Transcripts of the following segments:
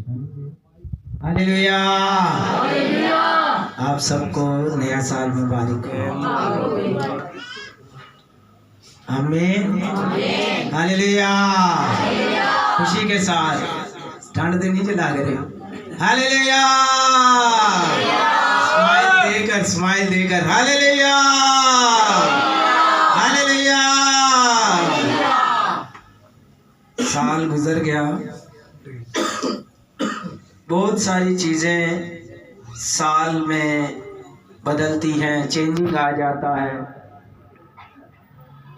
Hallelujah. आप सबको नया साल मुबारक है। आमीन। हालेलुया। खुशी के साथ, ठंड तो नहीं चला करे। हालेलुया। स्माइल देकर हालेलुया। हालेलुया। साल गुजर गया, बहुत सारी चीजें साल में बदलती हैं, चेंजिंग आ जाता है।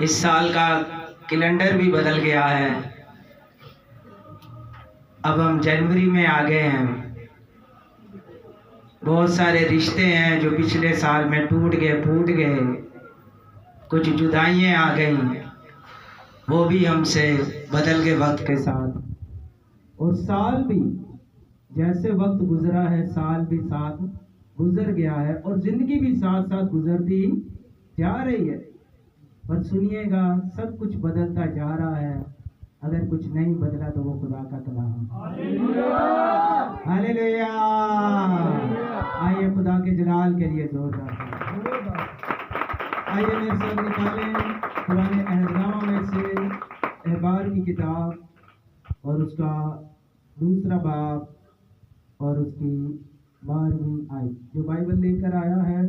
इस साल का कैलेंडर भी बदल गया है। अब हम जनवरी में आ गए हैं। बहुत सारे रिश्ते हैं जो पिछले साल में टूट गए, फूट गए, कुछ जुदाइयाँ आ गई, वो भी हमसे बदल गए वक्त के साथ। और साल भी जैसे वक्त गुजरा है, साल भी साथ गुजर गया है और जिंदगी भी साथ साथ गुजरती जा रही है। पर सुनिएगा, सब कुछ बदलता जा रहा है। अगर कुछ नहीं बदला तो वो खुदा का कलाम। हालेलुया। आइए खुदा के जलाल के लिए जोरदार आइए मेरे साथ निकालें पुराने अहदनामा में से अहबार की किताब और उसका दूसरा बाब और उसकी 12वीं आयत। जो बाइबल लेकर आया है,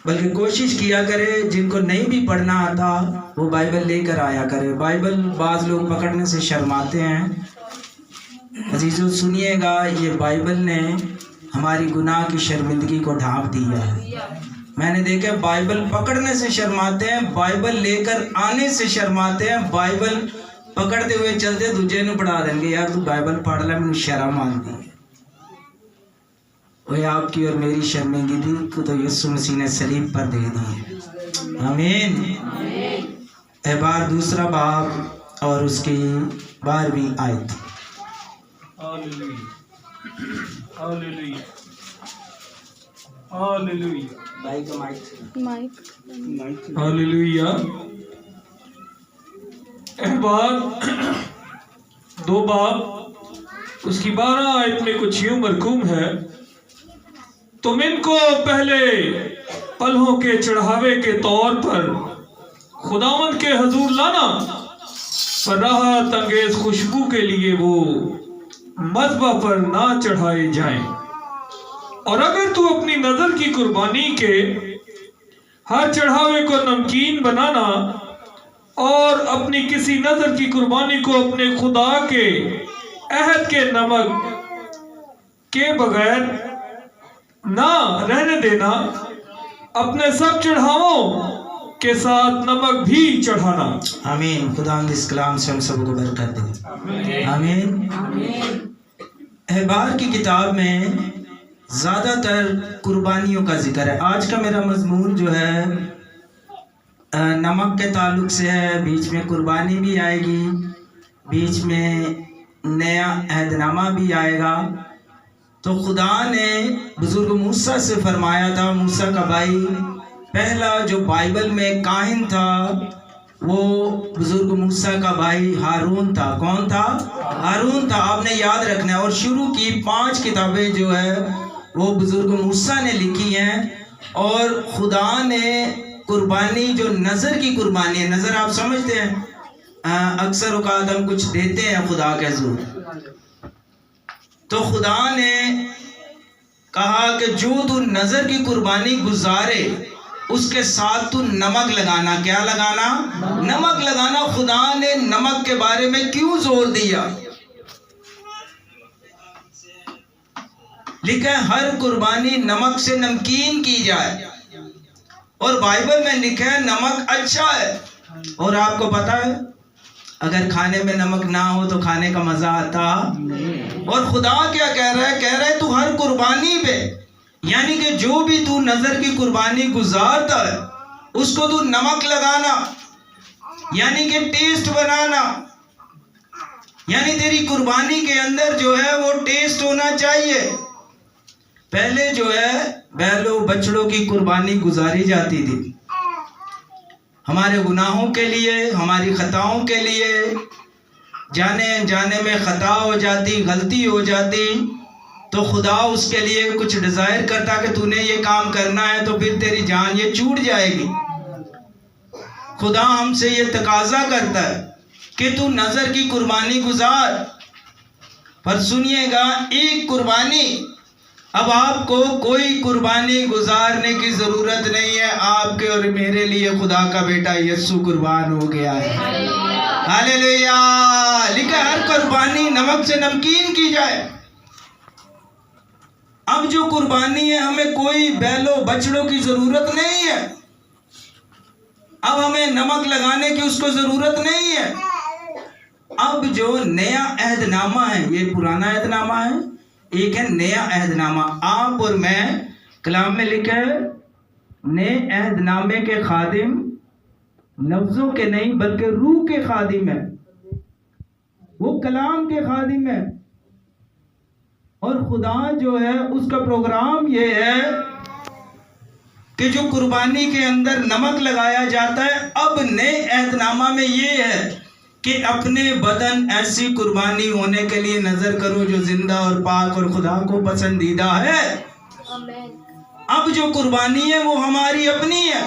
बल्कि कोशिश किया करे, जिनको नहीं भी पढ़ना आता वो बाइबल लेकर आया करे। बाइबल बाज लोग पकड़ने से शर्माते हैं। अजीजों सुनिएगा, ये बाइबल ने हमारी गुनाह की शर्मिंदगी को ढांप दिया है। मैंने देखा बाइबल पकड़ने से शर्माते हैं, बाइबल लेकर आने से शर्माते हैं। बाइबल पकड़ते हुए चलते दूजे ने पढ़ा देंगे, यार तू बाइबल पढ़ ले, मैंने शर्म आती है। वही आपकी और मेरी शर्मिंदगी को तो यीशु मसीह ने सलीब पर दे दी है। आमीन। अहबार दूसरा बाब और उसकी 12वीं आयत। हालेलुया। अहबार 2 बाब उसकी 12 आयत में कुछ यूं मरकूम है, तुम इनको पहले पलहों के चढ़ावे के तौर पर खुदावंद के हजूर लाना, पर राहत अंगेज खुशबू के लिए वो मज़बा पर ना चढ़ाए जाएं। और अगर तू अपनी नजर की कुर्बानी के हर चढ़ावे को नमकीन बनाना और अपनी किसी नजर की कुर्बानी को अपने खुदा के अहद के नमक के बगैर ना रहने देना, अपने सब चढ़ावों के साथ नमक भी चढ़ाना। आमीन। खुदा इस कलाम से हम सबको बरकत दे। आमीन। अहबार की किताब में ज़्यादातर कुर्बानियों का जिक्र है। आज का मेरा मजमून जो है नमक के ताल्लुक से है। बीच में कुर्बानी भी आएगी, बीच में नया अहदनामा भी आएगा। तो खुदा ने बुजुर्ग मूसा से फरमाया था, मूसा का भाई पहला जो बाइबल में काहिन था वो बुजुर्ग मूसा का भाई हारून था। कौन था? हारून था। आपने याद रखना है। और शुरू की 5 किताबें जो है वो बुजुर्ग मूसा ने लिखी हैं। और खुदा ने कुर्बानी, जो नज़र की कुर्बानी है, नज़र आप समझते हैं, अक्सर औकात हम कुछ देते हैं खुदा के हजूर, तो खुदा ने कहा कि जो तू नज़र की कुर्बानी गुजारे उसके साथ तू नमक लगाना। क्या लगाना? नमक लगाना। खुदा ने नमक के बारे में क्यों जोर दिया? लिखा है हर कुर्बानी नमक से नमकीन की जाए। और बाइबल में लिखा है नमक अच्छा है। और आपको पता है अगर खाने में नमक ना हो तो खाने का मजा आता। और खुदा क्या कह रहा है? कह रहा है तू हर कुर्बानी पे, यानी कि जो भी तू नजर की कुर्बानी गुजारता है उसको तू नमक लगाना, यानी कि टेस्ट बनाना। यानी तेरी कुर्बानी के अंदर जो है वो टेस्ट होना चाहिए। पहले जो है बैलों बछड़ों की कुर्बानी गुजारी जाती थी हमारे गुनाहों के लिए, हमारी खताओं के लिए। जाने अनजाने में ख़ता हो जाती, गलती हो जाती, तो खुदा उसके लिए कुछ डिज़ायर करता कि तूने ये काम करना है, तो फिर तेरी जान ये छूट जाएगी। खुदा हमसे ये तकाजा करता है कि तू नज़र की कुर्बानी गुजार। पर सुनिएगा, एक कुर्बानी, अब आपको कोई कुर्बानी गुजारने की ज़रूरत नहीं है। आपके और मेरे लिए खुदा का बेटा यीशु कुर्बान हो गया है। हालेलुया। लिखा हर कुर्बानी नमक से नमकीन की जाए। अब जो कुर्बानी है, हमें कोई बैलों बछड़ों की ज़रूरत नहीं है। अब हमें नमक लगाने की उसको ज़रूरत नहीं है। अब जो नया अहदनामा है, ये पुराना अहदनामा है, एक है नया अहदनामा। आप और मैं, कलाम में लिखा है, नए अहदनामे के खादिम लफ्ज़ों के नहीं बल्कि रूह के खादिम है। वो कलाम के खादिम है। और खुदा जो है उसका प्रोग्राम ये है कि जो कुर्बानी के अंदर नमक लगाया जाता है, अब नए अहदनामा में ये है कि अपने बदन ऐसी कुर्बानी होने के लिए नजर करो जो जिंदा और पाक और खुदा को पसंदीदा है। अब जो कुर्बानी है वो हमारी अपनी है।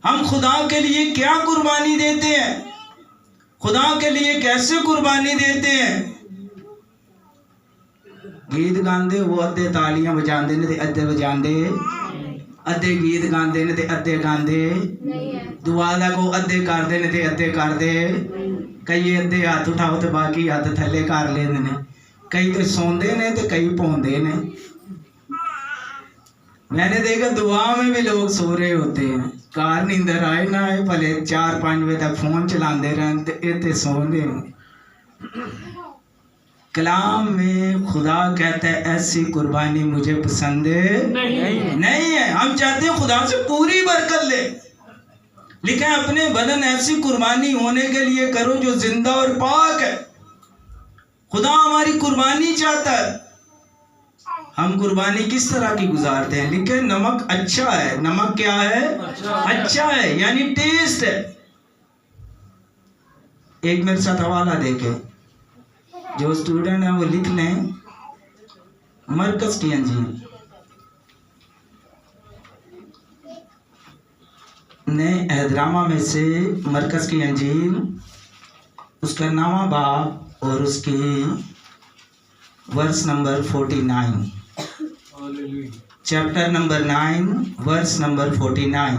हम खुदा के लिए क्या कुर्बानी देते हैं, खुदा के लिए कैसे कुर्बानी देते हैं। गीत गाते वो अद्धे तालियां बजाते ने ते अद्धे बजाते, अद्धे गीत गाते ने ते अद्धे गाते, दुआ दा को अद्धे करते ने ते अद्धे करते, कई अद्धे हाथ उठाओ तो बाकी हाथ थले कर लेंदे ने, कई तो सौंदे ने ते कई पौंदे ने। मैंने देखा दुआ में भी लोग सो रहे होते हैं, कार नींदर आए ना आए, भले 4-5 बजे तक फोन चलाते रहन ते इत्थे सौंदे हैं। कलाम में खुदा कहता है ऐसी कुर्बानी मुझे पसंद नहीं है। हम चाहते हैं खुदा से पूरी बरकत ले। लिखा है अपने बदन ऐसी कुर्बानी होने के लिए करो जो जिंदा और पाक है। खुदा हमारी कुर्बानी चाहता है। हम कुर्बानी किस तरह की गुजारते हैं। लिखे नमक अच्छा है। नमक क्या है? अच्छा है, यानी टेस्ट है। एक मेरे साथ हवाला देखे, जो स्टूडेंट है वो लिख लें। मरकज की अंजील, नए अहदनामा में से मरकज की अंजील, उसका 9वां बाब और उसकी verse number 49, chapter number 9 verse number 49।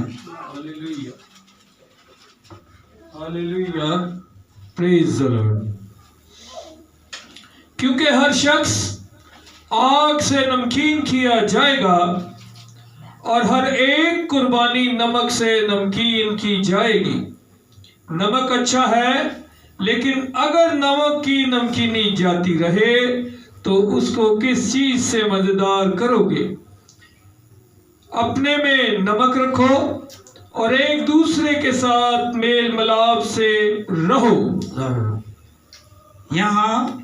Hallelujah, praise the Lord. क्योंकि हर शख्स आग से नमकीन किया जाएगा और हर एक कुर्बानी नमक से नमकीन की जाएगी। नमक अच्छा है, लेकिन अगर नमक की नमकीनी जाती रहे तो उसको किस चीज से मजेदार करोगे। अपने में नमक रखो और एक दूसरे के साथ मेल मिलाप से रहो। यहाँ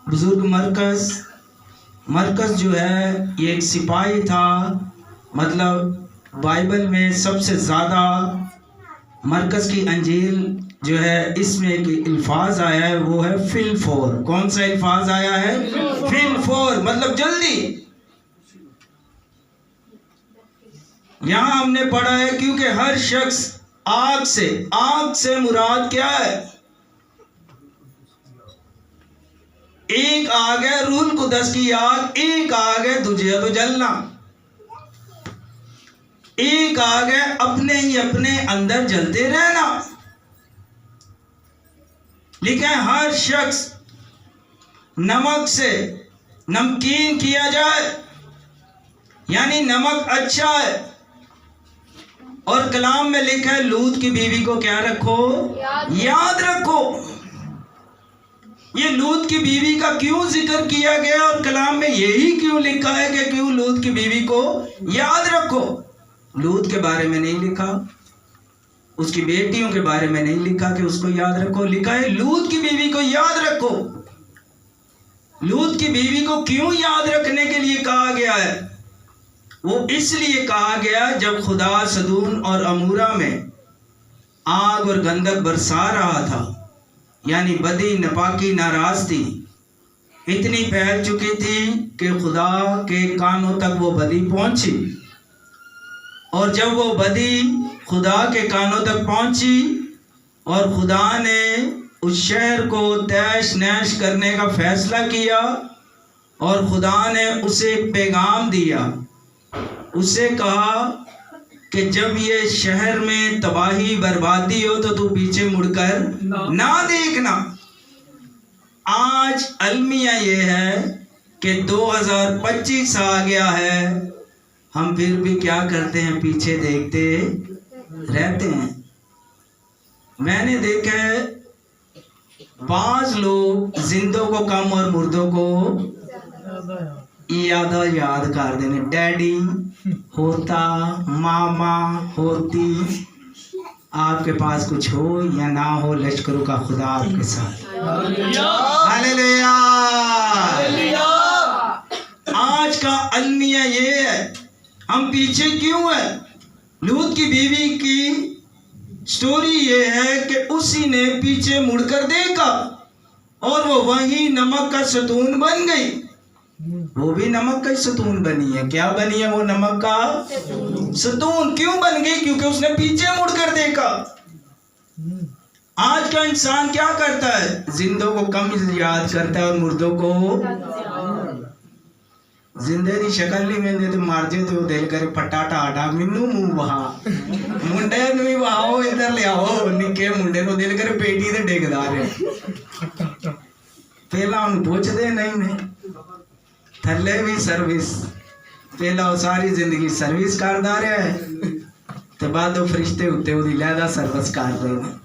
बुजुर्ग मरकज जो है ये एक सिपाही था। मतलब बाइबल में सबसे ज़्यादा मरकज की अंजील जो है इसमें एक अल्फाज आया है, वो है फिल फोर। कौन सा अल्फाज आया है? फिल फोर, मतलब जल्दी। यहाँ हमने पढ़ा है क्योंकि हर शख्स आग से मुराद क्या है? एक आग है रूल कुदस की आग, एक आग है तुझे तो जलना, एक आग है अपने ही अपने अंदर जलते रहना। लिखा है हर शख्स नमक से नमकीन किया जाए, यानी नमक अच्छा है। और कलाम में लिखा है लूत की बीवी को क्या रखो? याद रखो। ये लूत की बीवी का क्यों जिक्र किया गया और कलाम में यही क्यों लिखा है कि क्यों लूत की बीवी को याद रखो? लूत के बारे में नहीं लिखा, उसकी बेटियों के बारे में नहीं लिखा कि उसको याद रखो। लिखा है लूत की बीवी को याद रखो। लूत की बीवी को क्यों याद रखने के लिए कहा गया है? वो इसलिए कहा गया जब खुदा सदूम और अमूरा में आग और गंधक बरसा रहा था, यानी बदी, नापाकी, नाराजगी इतनी फैल चुकी थी कि खुदा के कानों तक वो बदी पहुंची। और जब वो बदी खुदा के कानों तक पहुंची और खुदा ने उस शहर को तैश नैश करने का फैसला किया और खुदा ने उसे एक पैगाम दिया। उसे कहा कि जब ये शहर में तबाही बर्बादी हो तो तू पीछे मुड़कर ना देखना। आज अलमिया ये है कि 2025 आ गया है, हम फिर भी क्या करते हैं, पीछे देखते रहते हैं। मैंने देखा है 5 लोग जिंदों को कम और मुर्दों को ज्यादा याद कर देने। डैडी होता, मामा होती, आपके पास कुछ हो या ना हो, लश्करों का खुदा आपके साथ। हालेलुया। आज का अलमिया ये है, हम पीछे क्यों है। लूत की बीवी की स्टोरी ये है कि उसी ने पीछे मुड़कर देखा और वो वही नमक का सतून बन गई। वो भी नमक का सतून बनी है। क्या बनी है वो? नमक का सतून। क्यों बन गई? क्योंकि उसने पीछे मुड़कर देखा। आज का इंसान क्या करता है? जिंदों को कम याद करता है और मुर्दों को जिंदे की शक्ल नहीं मिलती तो मार जे तो दिल करे पटाटा आटा मैनू मुंह बहा मुंडे नूं भी बहाओ, इधर ले आओ। निके मुंडे को दिल करे पेटी ते डिगदा रहे। पहला उन्हें पुछदे नहीं ने, थले भी सर्विस, पहला सारी जिंदगी सर्विस करदा रहा है ते बाद वो फरिश्ते उत्ते ओदी लहदा सर्विस कर रहे हैं।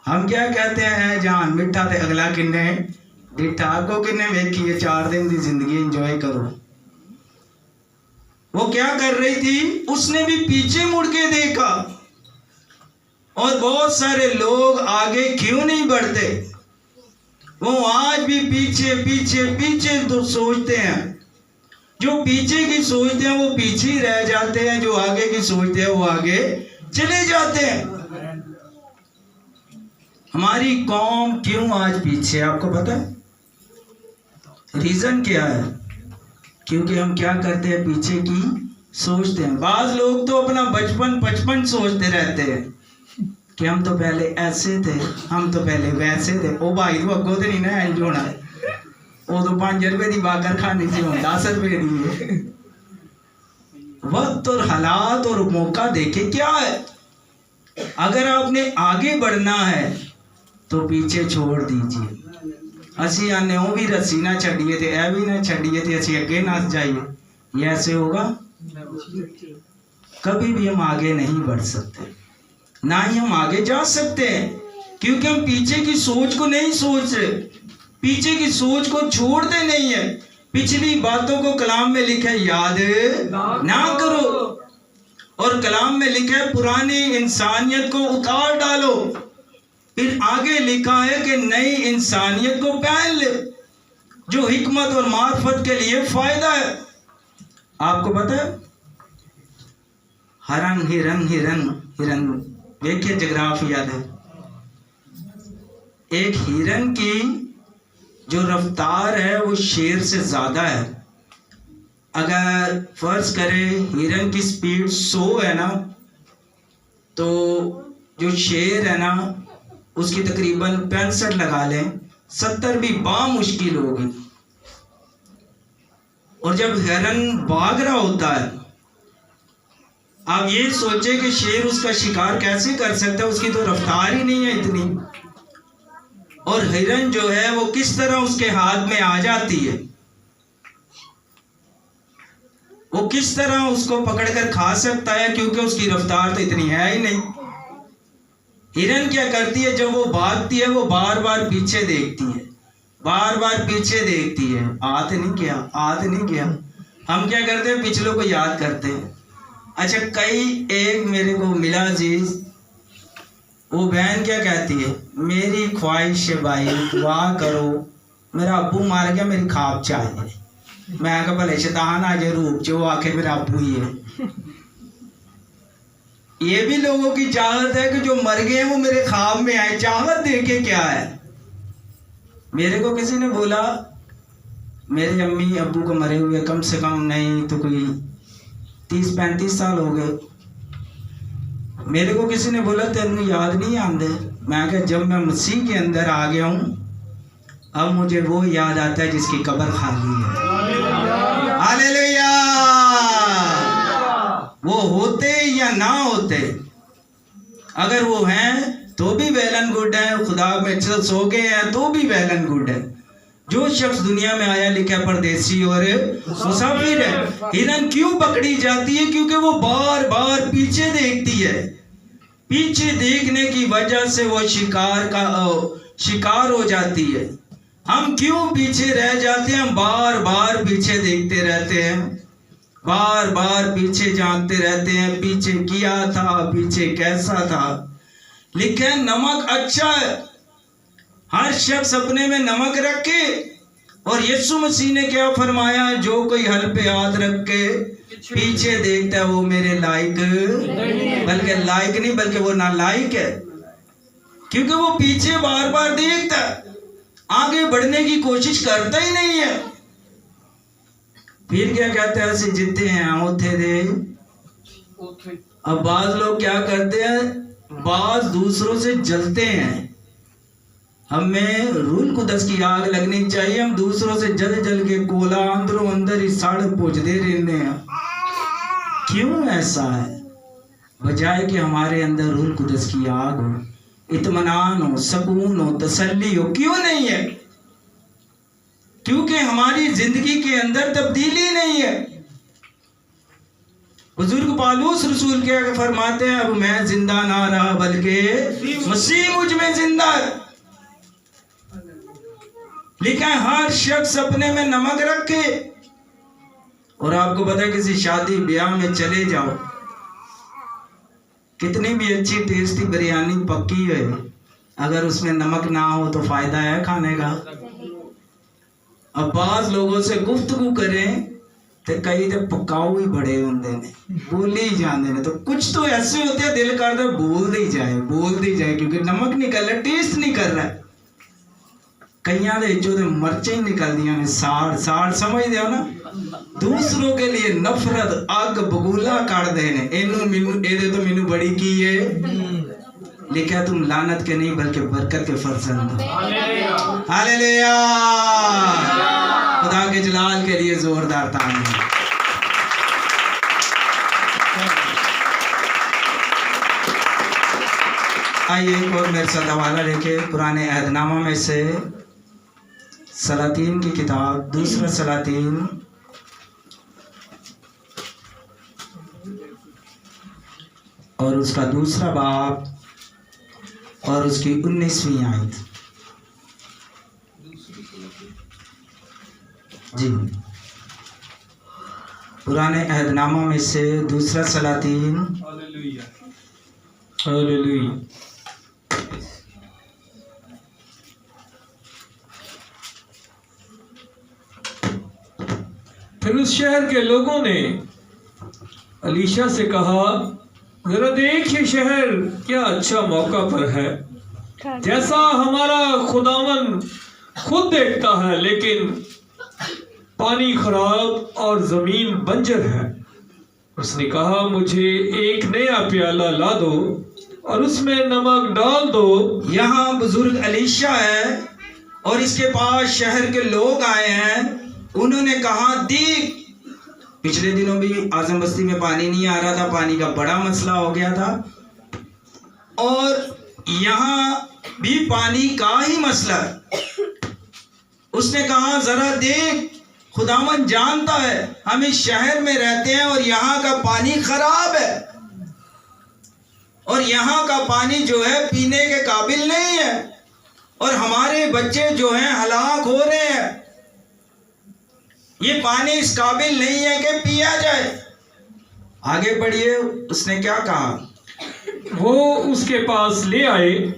हम क्या कहते हैं, जान मिठा ते अगला किन्ने डिठा, को किन्ने वेखी है। 4 दिन की जिंदगी एंजॉय करो। वो क्या कर रही थी? उसने भी पीछे मुड़ के देखा। और बहुत सारे लोग आगे क्यों नहीं बढ़ते? वो आज भी पीछे पीछे पीछे तो सोचते हैं। जो पीछे की सोचते हैं वो पीछे ही रह जाते हैं, जो आगे की सोचते हैं वो आगे चले जाते हैं। हमारी कौम क्यों आज पीछे, आपको पता है? रीजन क्या है? क्योंकि हम क्या करते हैं, पीछे की सोचते हैं। बाज लोग तो अपना बचपन सोचते रहते हैं कि हम तो पहले ऐसे थे, हम तो पहले वैसे थे। ओ भाई तो अगो तो नहीं ना इंज होना, वो तो 5 रुपए की बाकर खानी सी, 10 रुपए की। वक्त और हालात और मौका देखे क्या है। अगर आपने आगे बढ़ना है तो पीछे छोड़ दीजिए। असी आने वो भी रस्सी ना छड़िए थे, ऐ भी ना छड़िए थे, असी अगे ना जाइए, ये ऐसे होगा? कभी भी हम आगे नहीं बढ़ सकते, ना ही हम आगे जा सकते हैं, क्योंकि हम पीछे की सोच को नहीं सोच रहे, पीछे की सोच को छोड़ते नहीं है। पिछली बातों को कलाम में लिखा है याद ना करो, और कलाम में लिखा है पुरानी इंसानियत को उतार डालो। फिर आगे लिखा है कि नई इंसानियत को पहन ले, जो हिकमत और मार्फत के लिए फायदा है। आपको पता है हिरन हिरन हिरन हिरन, देखिए जगराफी याद है। एक हिरन की जो रफ्तार है वो शेर से ज्यादा है। अगर फर्ज करें हिरन की स्पीड 100 है ना, तो जो शेर है ना उसकी तकरीबन 65 लगा लें, 70 भी मुश्किल होगी। और जब हिरन भाग रहा होता है, आप ये सोचे कि शेर उसका शिकार कैसे कर सकता है, उसकी तो रफ्तार ही नहीं है इतनी। और हिरन जो है वो किस तरह उसके हाथ में आ जाती है, वो किस तरह उसको पकड़कर खा सकता है, क्योंकि उसकी रफ्तार तो इतनी है ही नहीं। हिरन क्या करती है, जब वो भागती है वो बार बार पीछे देखती है, बार बार पीछे देखती है, हाथ नहीं गया, हाथ नहीं गया। हम क्या करते हैं, पिछलों को याद करते हैं। अच्छा, एक मेरे को मिला अजीज, वो बहन क्या कहती है, मेरी ख्वाहिश है भाई दुआ करो, मेरा अब्बू मार गया, मेरी खाब चाहिए। मैं भले शैतान आ जाए रूप जो आके मेरा अब्बू ही है। ये भी लोगों की चाहत है कि जो मर गए वो मेरे ख्वाब में आए। चाहत देखे क्या है? मेरे को किसी ने बोला, मेरे अम्मी अब्बू को मरे हुए कम से कम नहीं तो कोई 30-35 साल हो गए। मेरे को किसी ने बोला तेनू याद नहीं आते? मैं कहा जब मैं मसीह के अंदर आ गया हूँ अब मुझे वो याद आता है जिसकी कब्र खाली है। हालेलुया। वो होते या ना होते, अगर वो हैं तो भी वेल एंड गुड है, खुदा में सो गए हैं तो भी वेल एंड गुड है। जो शख्स दुनिया में आया लिखा परदेसी और मुसाफिर है। हिरन क्यों पकड़ी जाती है? क्योंकि वो बार बार पीछे देखती है। पीछे देखने की वजह से वो शिकार हो जाती है। हम क्यों पीछे रह जाते हैं? हम बार बार पीछे देखते रहते हैं, बार बार पीछे जानते रहते हैं, पीछे किया था, पीछे कैसा था। लिखा है नमक अच्छा है, हर शख्स अपने में नमक रखे। और यीशु मसीह ने क्या फरमाया? जो कोई हल पे हाथ रख के पीछे देखता है वो मेरे लायक, बल्कि लायक नहीं बल्कि वो नालायक है। क्योंकि वो पीछे बार बार देखता है, आगे बढ़ने की कोशिश करता ही नहीं है। फिर क्या कहते हैं? ऐसे जितने हैं उथे दे। अब बाज लोग क्या करते हैं? बाज दूसरों से जलते हैं। हमें रूल कुदस की आग लगनी चाहिए। हम दूसरों से जल जल के कोला अंदरों अंदर ही साड़ पोछते रहते हैं। क्यों ऐसा है? बजाय कि हमारे अंदर रूल कुदस की आग हो, इत्मीनान हो, सुकून हो, तसल्ली हो। क्यों नहीं है? क्योंकि हमारी जिंदगी के अंदर तब्दीली नहीं है। बुजुर्ग पौलुस रसूल क्या फरमाते हैं? अब मैं जिंदा ना रहा बल्कि मसीह मुझ में जिंदा है। लिखा है हर शख्स अपने में नमक रखे। और आपको पता है किसी शादी ब्याह में चले जाओ, कितनी भी अच्छी टेस्टी बिरयानी पक्की है, अगर उसमें नमक ना हो तो फायदा है खाने का? अब बाज लोगों से गुफ्तगू करें तो कई तो पकाऊ ही बड़े होंगे ने, बोल ही जाते ने। तो कुछ तो ऐसे होते हैं दिल करता है बोल दी जाए क्योंकि नमक निकल रहा है, टेस्ट नहीं कर रहा है। कईयां दे जो मर्चे ही निकल दिया ने। साड़ समझ दे ना, दूसरों के लिए नफरत अग बगूला कर देने। इनू मिनू एदे तो मिनू बड़ी की है। लिखा तुम लानत के नहीं बल्कि बरकत के फर्जंद हो। हालेलुया। खुदा के जलाल के लिए जोरदार ताली। आइए एक और मेरे साथ हवाला लेके पुराने अहदनामा में से सलातीन की किताब, दूसरा सलातीन और उसका दूसरा बाब और उसकी 19वीं आयत। जी, पुराने अहदनामा में से दूसरा सलातीन। हालेलुया। फिर उस शहर के लोगों ने अलीशा से कहा, जरा देख ये शहर क्या अच्छा मौका पर है, जैसा हमारा खुदावन खुद देखता है, लेकिन पानी खराब और जमीन बंजर है। उसने कहा, मुझे एक नया प्याला ला दो और उसमें नमक डाल दो। यहाँ बुजुर्ग अलीशा है और इसके पास शहर के लोग आए हैं। उन्होंने कहा, देख पिछले दिनों भी आजम बस्ती में पानी नहीं आ रहा था, पानी का बड़ा मसला हो गया था, और यहाँ भी पानी का ही मसला है। उसने कहा, जरा देख, खुदावन जानता है हम इस शहर में रहते हैं और यहाँ का पानी खराब है, और यहाँ का पानी जो है पीने के काबिल नहीं है, और हमारे बच्चे जो हैं हलाक हो रहे हैं। ये पानी इस काबिल नहीं है कि पिया जाए। आगे बढ़िए, उसने क्या कहा? वो उसके पास ले आए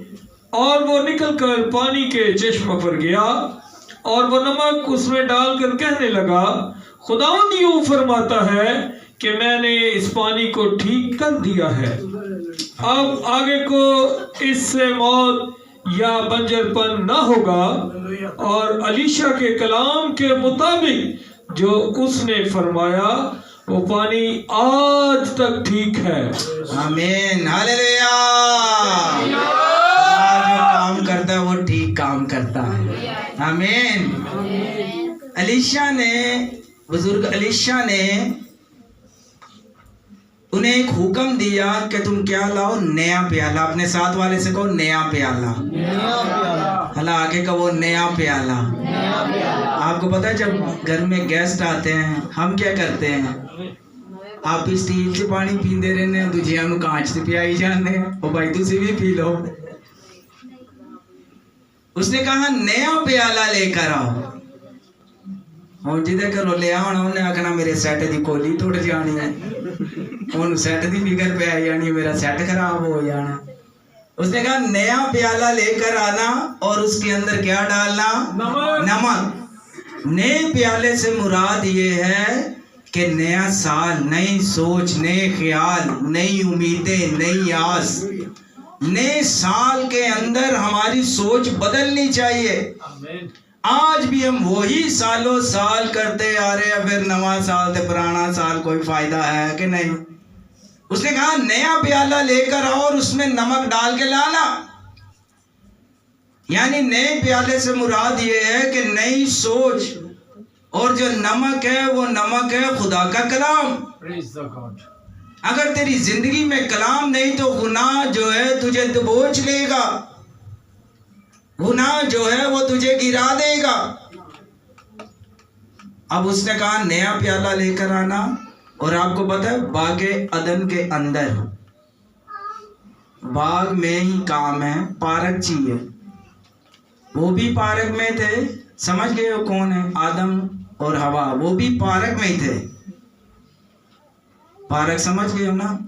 और वो निकलकर पानी के चश्मे पर गया और वो नमक उसमें डालकर कहने लगा, खुदावंद यूं फरमाता है कि मैंने इस पानी को ठीक कर दिया है। अब आगे को इससे मौत या बंजरपन न होगा, और अलीशा के कलाम के मुताबिक जो उसने फरमाया वो पानी आज तक ठीक है। आमीन, हालेलुया। जो काम करता है वो ठीक काम करता है। आमीन। अलीशा ने, बुजुर्ग अलीशा ने उन्हें एक हुक्म दिया कि तुम क्या लाओ, नया प्याला। अपने साथ वाले से कहो नया प्याला। हला आगे का वो नया प्याला। आपको पता है जब घर में गेस्ट आते हैं हम क्या करते हैं, आप स्टील से पानी पींदे रहने, दूजिया नु कांच से पियाई जाने, ओ भाई तुसी भी पी लो। उसने कहा नया प्याला लेकर आओ। और जिदे घरों ले आना उन्हें आखना मेरे सेट की कोली टुट जानी है, उन सेट की फिकर पे आई जानी, मेरा सेट खराब हो जाना। उसने कहा नया प्याला लेकर आना और उसके अंदर क्या डालना, नमक। नए प्याले से मुराद ये है कि नया साल, नई सोच, नए ख्याल, नई उम्मीदें, नई आस। नए साल के अंदर हमारी सोच बदलनी चाहिए। आज भी हम वही सालों साल करते आ रहे हैं, फिर नवा साल ते पुराना साल कोई फायदा है कि नहीं। उसने कहा नया प्याला लेकर आओ और उसमें नमक डाल के लाना। यानी नए प्याले से मुराद ये है कि नई सोच, और जो नमक है वो नमक है खुदा का कलाम। अगर तेरी जिंदगी में कलाम नहीं तो गुनाह जो है तुझे दबोच लेगा, गुनाह जो है वो तुझे गिरा देगा। अब उसने कहा नया प्याला लेकर आना। और आपको पता है बागे अदन के अंदर, बाग में ही काम है, पारक चाहिए। वो भी पारक में थे, समझ गए हो कौन है, आदम और हवा, वो भी पारक में ही थे। पारक समझ गए हो ना,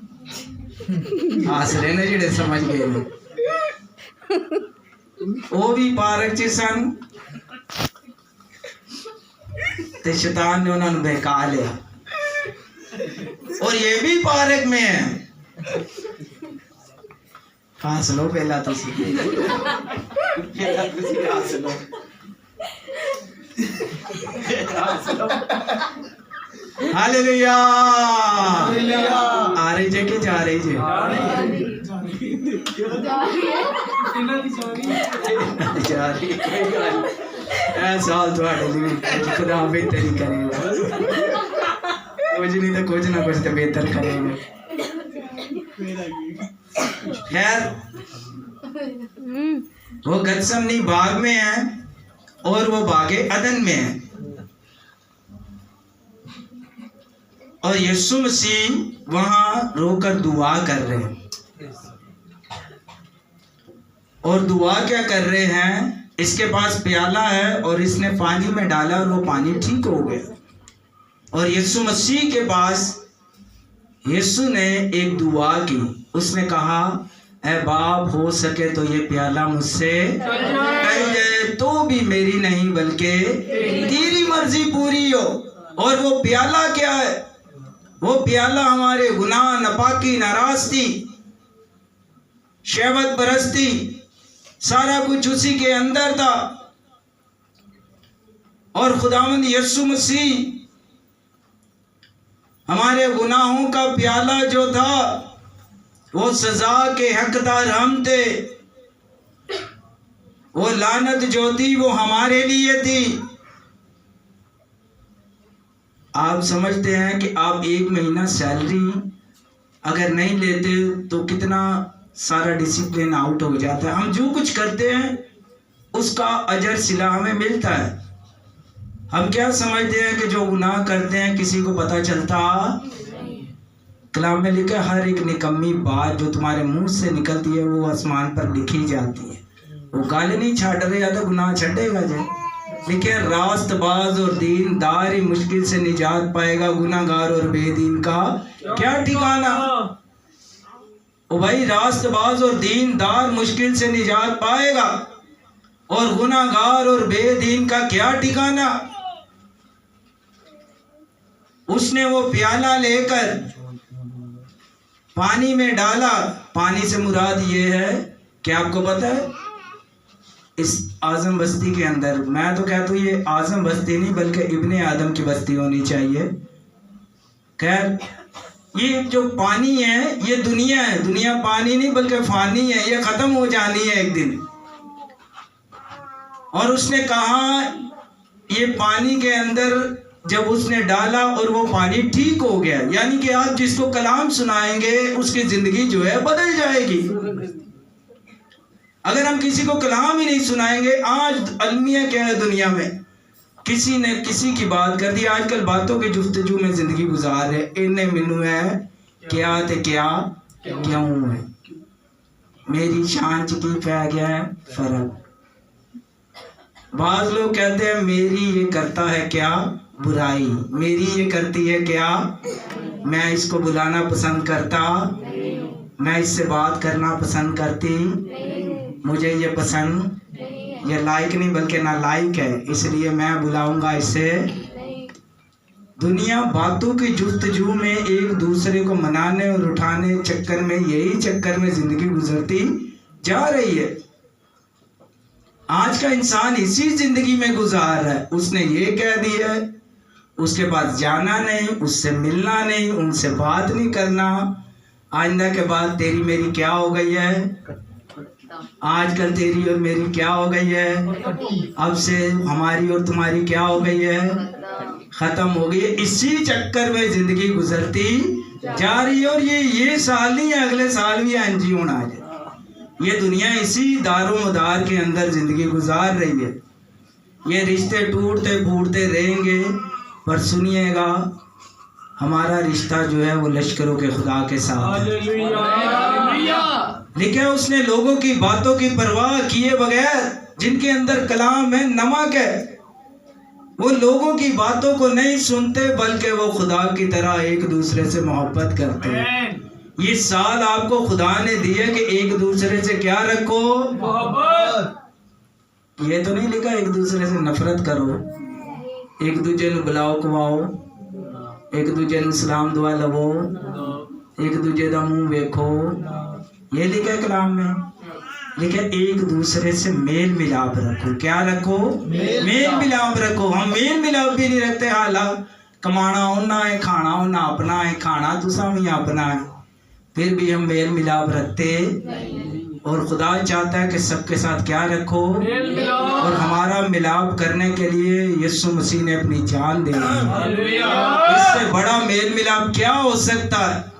आसरे ने जिड़े समझ गए हो। वो भी पारक च सन ते शैतान ने उन्होंने बहका लिया, और ये भी पारक में है। हंस लो पहला तो हंस लो। हालेलुया। आ रही जे कि जा रही जे? जा रही। साल थोड़े लिए खुदा बेहतरी करेगा, कुछ नहीं तो कुछ ना कुछ तो बेहतर करेगा। खैर वो गत्समनी बाग में है और वो बागे अदन में है, और यीशु मसीह वहां रोकर दुआ कर रहे हैं। और दुआ क्या कर रहे हैं, इसके पास प्याला है और इसने पानी में डाला और वो पानी ठीक हो गया। और यीशु मसीह के पास यीशु ने एक दुआ की, उसने कहा ऐ बाप हो सके तो ये प्याला मुझसे टल जाए, तो भी मेरी नहीं बल्कि तेरी मर्जी पूरी हो। और वो प्याला क्या है, वो प्याला हमारे गुनाह, नापाकी, नाराजगी, शहवत परस्ती, सारा कुछ उसी के अंदर था। और खुदावंद यीशु मसीह हमारे गुनाहों का प्याला जो था, वो सजा के हकदार हम थे। वो लानत जो थी वो हमारे लिए थी। आप समझते हैं कि आप एक महीना सैलरी अगर नहीं लेते तो कितना सारा डिसिप्लिन आउट हो जाता है। हम जो कुछ करते हैं उसका अजर सिला हमें मिलता है। हम क्या समझते हैं कि जो गुनाह करते हैं किसी को पता चलता? कलाम में लिखा है हर एक निकम्मी बात जो तुम्हारे मुंह से निकलती है वो आसमान पर लिखी जाती है। वो गाली नहीं छाड़ रहे तो गुनाह छड़ेगा जे। लिखे रास्तबाज और दीनदार ही मुश्किल से निजात पाएगा, गुनाहगार और बेदीन का क्या ठिकाना। ओ भाई, रास्तबाज और दीनदार मुश्किल से निजात पाएगा और गुनाहगार और बेदीन का क्या ठिकाना। उसने वो प्याला लेकर पानी में डाला। पानी से मुराद ये है, क्या आपको पता है, इस आजम बस्ती के अंदर, मैं तो कहता हूँ ये आजम बस्ती नहीं बल्कि इब्ने आदम की बस्ती होनी चाहिए। खैर, ये जो पानी है ये दुनिया है, दुनिया पानी नहीं बल्कि फानी है, ये खत्म हो जानी है एक दिन। और उसने कहा ये पानी के अंदर जब उसने डाला और वो पानी ठीक हो गया, यानी कि आप जिसको कलाम सुनाएंगे उसकी जिंदगी जो है बदल जाएगी। अगर हम किसी को कलाम ही नहीं सुनाएंगे, आज अलमिया क्या है दुनिया में, किसी ने किसी की बात कर दी, आजकल बातों के जुफ्तजू में जिंदगी गुजार रहे, इन्हें मिनू है क्या ते क्या क्यों है, मेरी शान च की पै गया है फर्क। बाज लोग कहते हैं मेरी ये करता है क्या बुराई, मेरी ये करती है क्या, मैं इसको बुलाना पसंद करता, मैं इससे बात करना पसंद करती, मुझे ये पसंद, ये लाइक नहीं बल्कि ना लाइक है, इसलिए मैं बुलाऊंगा इसे। दुनिया बातों की जुफ्तजू में एक दूसरे को मनाने और उठाने चक्कर में, यही चक्कर में जिंदगी गुजरती जा रही है। आज का इंसान इसी जिंदगी में गुजार रहा है। उसने ये कह दिया है, उसके पास जाना नहीं, उससे मिलना नहीं, उनसे बात नहीं करना, आइंदा के बाद तेरी मेरी क्या हो गई है, आजकल तेरी और मेरी क्या हो गई है, अब से हमारी और तुम्हारी क्या हो गई है, खत्म हो गई है। इसी चक्कर में जिंदगी गुजरती जा रही है। और ये साल नहीं है, अगले साल भी एंजी होना है। ये दुनिया इसी दारो मदार के अंदर जिंदगी गुजार रही है। ये रिश्ते टूटते फूटते रहेंगे, पर सुनिएगा हमारा रिश्ता जो है वो लश्करों के खुदा के साथ है। लिखा उसने लोगों की बातों की परवाह किए बगैर, जिनके अंदर कलाम है, नमक है, वो लोगों की बातों को नहीं सुनते बल्कि वो खुदा की तरह एक दूसरे से मोहब्बत करते हैं। ये साल आपको खुदा ने दिया कि एक दूसरे से क्या रखो, मोहब्बत। ये तो नहीं लिखा एक दूसरे से नफरत करो, एक दूजे को बुलाओ खवाओ, एक दूजे को सलाम दुआ लवो, एक दूजे का मुंह देखो, ये लिखा कलाम में। लिखा एक दूसरे से मेल मिलाप रखो। क्या रखो? मेल मिलाप रखो। हम मेल मिलाप भी नहीं रखते। हालांकि कमाना उन्ना है, खाना उन्ना अपना है, खाना तुसा भी अपना है, फिर भी हम मेल मिलाप रखते। और खुदा चाहता है कि सबके साथ क्या रखो, और हमारा मिलाप करने के लिए यीशु मसीह ने अपनी जान दे दी। इससे बड़ा मेल मिलाप क्या हो सकता है?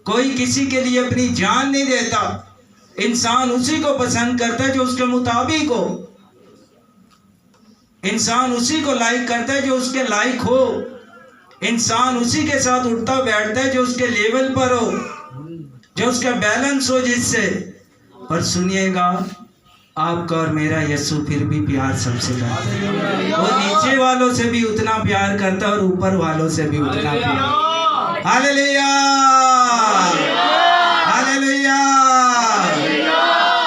कोई किसी के लिए अपनी जान नहीं देता। इंसान उसी को पसंद करता है जो उसके मुताबिक हो। इंसान उसी को लाइक करता है जो उसके लाइक हो। इंसान उसी के साथ उठता बैठता है जो उसके लेवल पर हो, जो उसका बैलेंस हो जिससे। पर सुनिएगा, आपका और मेरा यीशु फिर भी प्यार सबसे करता है। वो नीचे वालों से भी उतना प्यार करता है और ऊपर वालों से भी उतना प्यार। Hallelujah, hallelujah.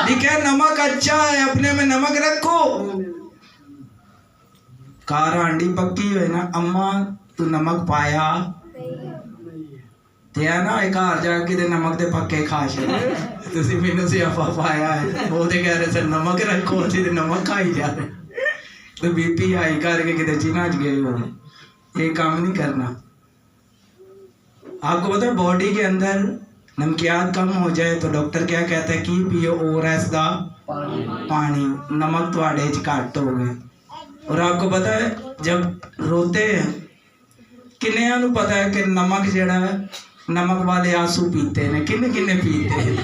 लिखा नमक अच्छा है, अपने में नमक रखो। कार हांडी पक्की है ना, अम्मा तू नमक पाया ते ना एक घर जाके ते नमक दे पक्के खा छे। तुसी मैनू सियाफा पाया है, वो ते कह रहे थे नमक रखो, असीं ते नमक खाई जा रहे। तो बीपी हाई करके किते चीना च गए हो, ये काम नहीं करना। आपको पता है बॉडी के अंदर नमकियात कम हो जाए तो डॉक्टर क्या कहता है कि पियो ओआरएस दा पानी, नमक तुहाडे च घट हो गए। और आपको पता है जब रोते हैं किन्नियां नूं पता है कि नमक जिहड़ा है, नमक वाले आंसू पीते हैं, किन्ने किन्ने पीते हैं?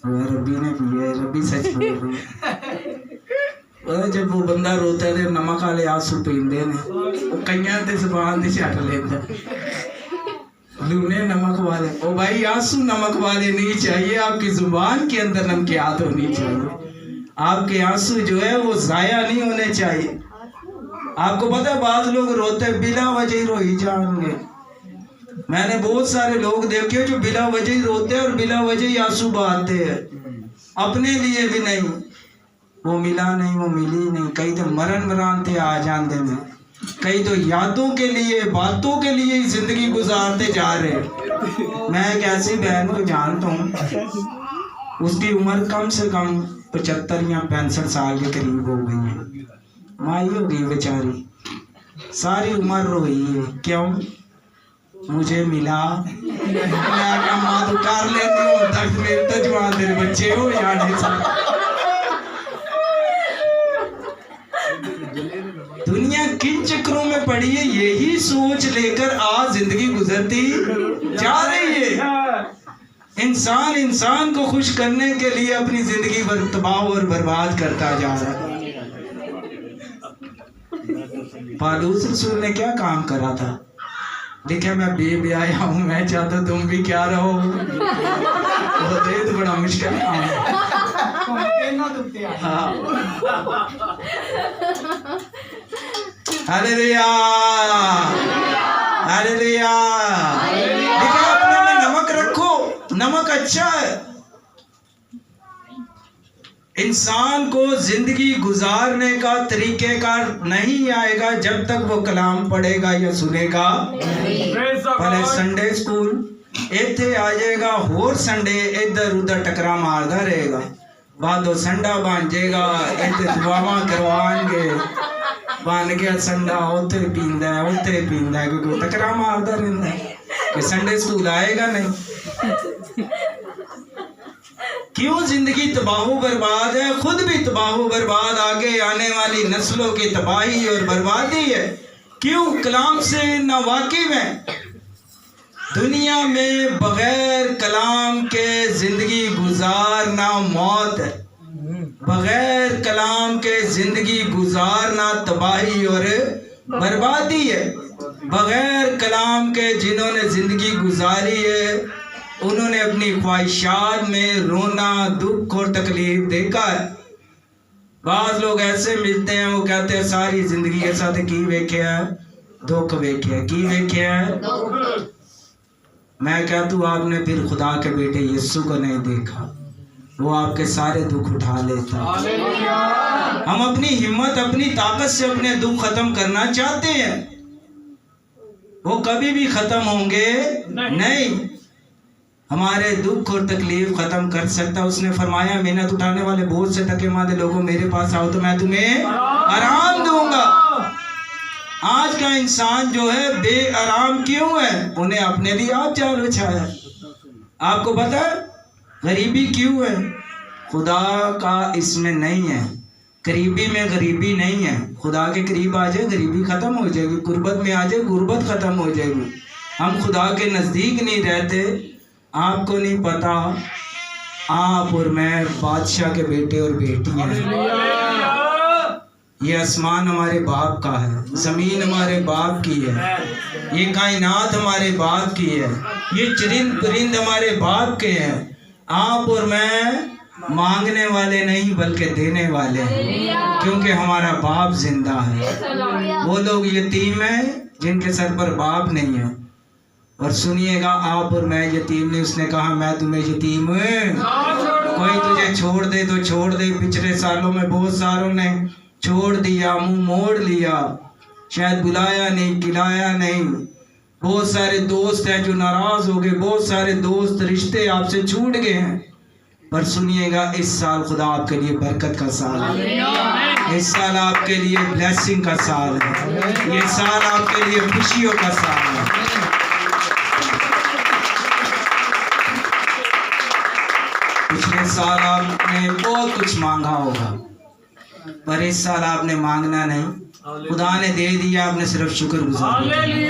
रब्बी ने पिए, रब्बी सच बोल रही है। जब वो बंदा रोता है तो नमक वाले आंसू पींदे ने, वो कईयां ते ज़ुबान ते छट लेंदा लूने नमक वाले। ओ भाई आंसू नमक वाले नहीं चाहिए, आपकी जुबान के अंदर नमकियात होनी चाहिए। आपके आंसू जो है वो जाया नहीं होने चाहिए। आपको पता है बाज लोग रोते बिना वजह ही रोई जाएंगे। मैंने बहुत सारे लोग देखे जो बिना वजह ही रोते हैं और बिना वजह ही आंसू बहाते हैं, अपने लिए भी नहीं। वो मिला नहीं, वो मिली नहीं, कहीं तो मरण मरान थे आ जाते में। कई तो यादों के लिए, बातों के लिए ही जिंदगी गुजारते जा रहे हैं। मैं एक ऐसी बहन को जानता हूँ, उसकी उम्र कम से कम 75 या 65 साल के करीब हो गई है। माई हो गई बेचारी, सारी उम्र रोई है। क्यों? मुझे मिला। मैं क्या माँ तो कर लेती हूँ, तक मेरे तो जवान तेरे बच्चे हो या नहीं। दुनिया किन चक्रों में पड़ी है, यही सोच लेकर आज जिंदगी गुजरती जा रही है। इंसान को खुश करने के लिए अपनी जिंदगी तबाह और बर्बाद करता जा रहा है। पालूस रसूल ने क्या काम करा था? देखा मैं बेब्याया हूँ, मैं चाहता तुम भी क्या रहो। तो बड़ा मुश्किल काम है। हाँ। Hallelujah, hallelujah. देखा, अपने में नमक रखो, नमक अच्छा है। इंसान को जिंदगी गुजारने का तरीकेकार नहीं आएगा जब तक वो कलाम पढ़ेगा या सुनेगा। पहले संडे स्कूल इतने आ जाएगा, होर संडे इधर उधर टकरा मारदा रहेगा, बाद संडा बन जाएगा, इतने दुआवा करवाएंगे, बन गया संडा, उत्थे पींदा है, उत्थे पींदा है, क्योंकि टकरा मारदा रहता है कि संडे स्कूल आएगा नहीं। क्यों? जिंदगी तबाह बर्बाद है, खुद भी तबाह बर्बाद, आगे आने वाली नस्लों की तबाही और बर्बादी है। क्यों? कलाम से ना वाकिफ है। दुनिया में बगैर कलाम के जिंदगी गुजारना मौत है, बगैर कलाम के जिंदगी गुजारना तबाही और बर्बादी है। बगैर कलाम के जिन्होंने जिंदगी गुजारी है, उन्होंने अपनी ख्वाहिशात में रोना, दुख और तकलीफ देखा है। बाज लोग ऐसे मिलते हैं, वो कहते हैं सारी जिंदगी के साथ की वेख्या है, दुख वेख्या, की वेख्या है। मैं कहता हूँ आपने फिर खुदा के बेटे यीशु को नहीं देखा, वो आपके सारे दुख उठा लेता। हम अपनी हिम्मत, अपनी ताकत से अपने दुख खत्म करना चाहते हैं, वो कभी भी खत्म होंगे नहीं। हमारे दुख और तकलीफ खत्म कर सकता। उसने फरमाया, मेहनत उठाने वाले बोझ से थके मांदे लोगों मेरे पास आओ तो मैं तुम्हें आराम दूंगा। आज का इंसान जो है बेआराम क्यों है? उन्हें अपने लिए आप जाल बिछाया। आपको पता है गरीबी क्यों है? खुदा का इसमें नहीं है। करीबी में गरीबी नहीं है। खुदा के करीब आ जाए गरीबी खत्म हो जाएगी, गुर्बत में आ जाए गुर्बत खत्म हो जाएगी। हम खुदा के नजदीक नहीं रहते। आपको नहीं पता, आप और मैं बादशाह के बेटे और बेटी हैं। ये आसमान हमारे बाप का है, जमीन हमारे बाप की है, ये कायनात हमारे बाप की है, ये चरिंद परिंद हमारे बाप के हैं। आप और मैं मांगने वाले नहीं बल्कि देने वाले हैं, क्योंकि हमारा बाप जिंदा है। वो लोग यतीम हैं जिनके सर पर बाप नहीं है। और सुनिएगा, आप और मैं यतीम नहीं। उसने कहा मैं तुम्हें यतीम कोई तुझे छोड़ दे तो छोड़ दे। पिछले सालों में बहुत सारों ने छोड़ दिया, मुंह मोड़ लिया, शायद बुलाया नहीं, खिलाया नहीं। बहुत सारे दोस्त हैं जो नाराज हो गए, बहुत सारे दोस्त रिश्ते आपसे छूट गए हैं। पर सुनिएगा, इस साल खुदा आपके लिए बरकत का साल है। इस साल आपके लिए ब्लेसिंग का साल है। ये साल आपके लिए खुशियों का साल है। पिछले साल आपने बहुत कुछ मांगा होगा, पर इस साल आपने मांगना नहीं, खुदा ने दे दिया, आपने सिर्फ शुक्रगुजारी।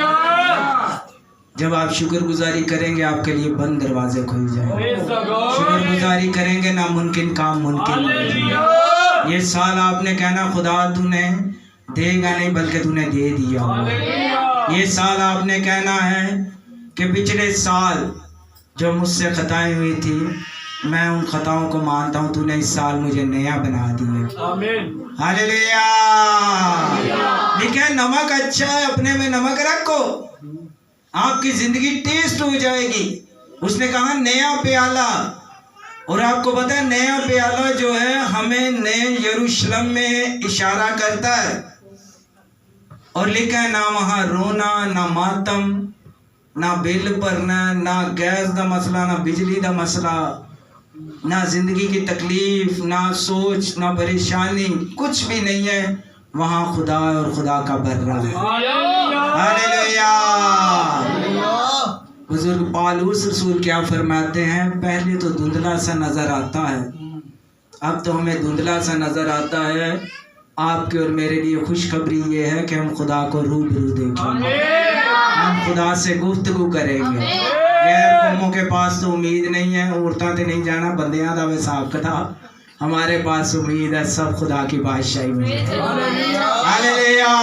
जब आप शुक्रगुजारी करेंगे आपके लिए बंद दरवाजे खुल जाएंगे। शुक्रगुजारी करेंगे नामुमकिन काम मुमकिन होगा। ये साल आपने कहना खुदा तूने देगा नहीं बल्कि तूने दे दिया। ये साल आपने कहना है कि पिछले साल जो मुझसे खताएं हुई थी मैं उन खताओं को मानता हूँ, तूने इस साल मुझे नया बना दिया। हालेलुया। लिखा है नमक अच्छा है, अपने में नमक रखो, आपकी जिंदगी टेस्ट हो जाएगी। उसने कहा नया प्याला, और आपको पता है नया प्याला जो है हमें नए यरूशलेम में इशारा करता है। और लिखा है ना वहाँ रोना, ना मातम, ना बिल भरना, ना गैस का मसला, ना बिजली का मसला, ना जिंदगी की तकलीफ, ना सोच, ना परेशानी, कुछ भी नहीं है। वहाँ खुदा और खुदा का बर्रा है। हालेलुया। बुजुर्ग पालूस रसूल क्या फरमाते हैं, पहले तो धुंधला सा नजर आता है, अब तो हमें धुंधला सा नजर आता है। आपके और मेरे लिए खुशखबरी ये है कि हम खुदा को रूबरू देखेंगे, हम खुदा से गुफ्तगू करेंगे। गैर कौमों के पास तो उम्मीद नहीं है, औरतां ते नहीं जाना, बंदियां दा हिसाब किताब, हमारे पास उम्मीद है सब खुदा की बादशाही में। हालेलुया।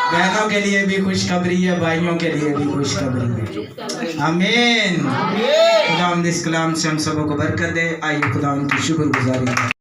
बहनों के लिए भी खुशखबरी है, भाइयों के लिए भी खुशखबरी है। आमीन। खुदा इस कलाम से हम सबको बरकत दे। आइए खुदा उनकी शुक्रगुजारी।